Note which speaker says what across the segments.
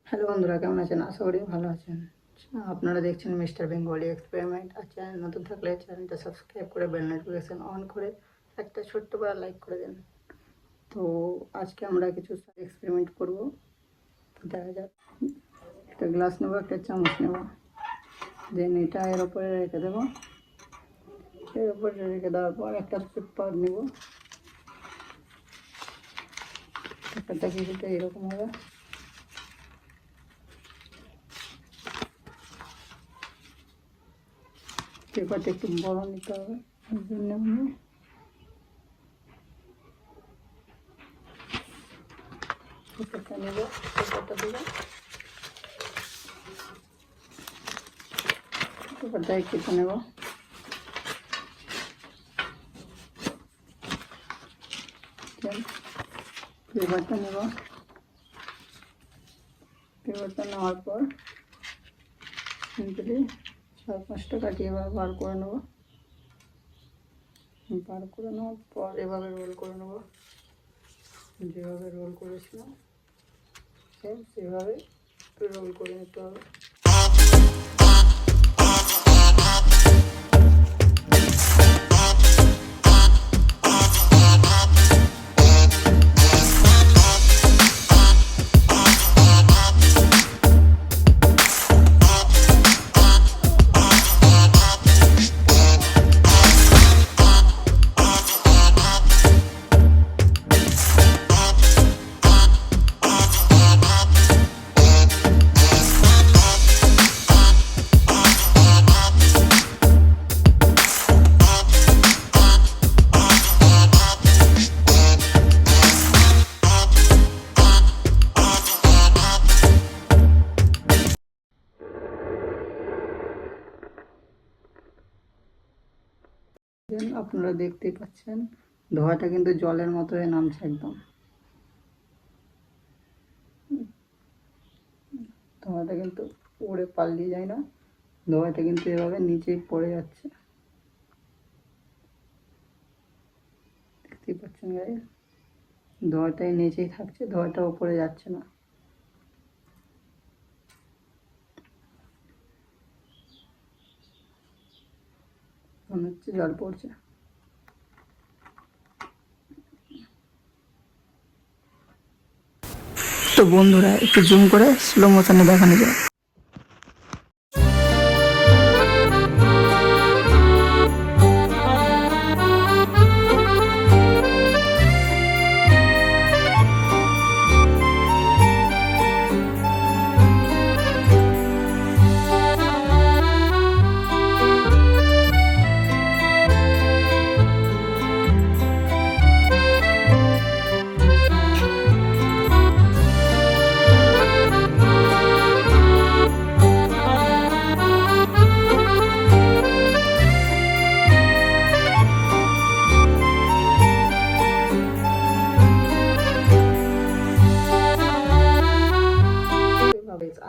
Speaker 1: Hello বন্ধুরা, কেমন আছেন? আশা করি ভালো আছেন। আপনারা দেখছেন মিস্টার বেঙ্গলি এক্সপেরিমেন্ট। আর চ্যানেল নতুন থাকলে চ্যানেলটা সাবস্ক্রাইব করে বেল নোটিফিকেশন অন করে একটা ছোট্ট করে লাইক করে দেন। তো আজকে আমরা কিছু এক্সপেরিমেন্ট করব। দেখা যাক, একটা গ্লাস নেব, একটা চামচ নেব, দেন এটা এর উপরে রেখে দেবো। এর উপরে রেখে দেওয়ার পর একটা পেপার নেব। পেপারটা কিছুটা এরকম হবে। পেপারটা একটু বড় নিতে হবে, ওই জন্য আমি পেপারটা নেব। পেপারটা দেবো, পেপারটা কেটে নেব। পেপারটা নেব, পেপারটা নেওয়ার পর সিম্পলি 4-5টা কাটিয়ে বার করে নেব। বার করে নেওয়ার পর এভাবে রোল করে নেব। যেভাবে রোল করেছিলাম সেভাবে রোল করে নিতে হবে। আপনারা দেখতেই পাচ্ছেন ধোঁয়াটা কিন্তু জলের মতো হয়ে নামছে একদম। ধোঁয়াটা কিন্তু উড়ে পালিয়ে যায় না, ধোঁয়াটা কিন্তু এভাবে নিচেই পড়ে যাচ্ছে। দেখতেই পাচ্ছেন গাইস, ধোঁয়াটাই নিচেই থাকছে, ধোঁয়াটা উপরে যাচ্ছে না। মনে হচ্ছে জল পড়ছে। তো বন্ধুরা, একটু জুম করে স্লো মোশনে দেখানো যায়।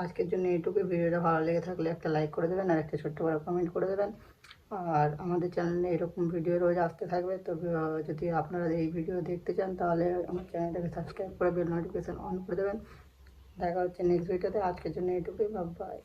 Speaker 1: আজকের জন্য এইটুকুই। ভিডিওটা ভালো লেগে থাকলে একটা লাইক করে দেবেন আর একটা ছোট্ট করে কমেন্ট করে দেবেন। আর আমাদের চ্যানেলে এরকম ভিডিও রোজ আসতে থাকবে। তো যদি আপনারা এই ভিডিও দেখতে চান তাহলে আমার চ্যানেলটাকে সাবস্ক্রাইব করে বেল নোটিফিকেশান অন করে দেবেন। দেখা হচ্ছে নেক্সট ভিডিওতে। আজকের জন্য এইটুকুই, বাই।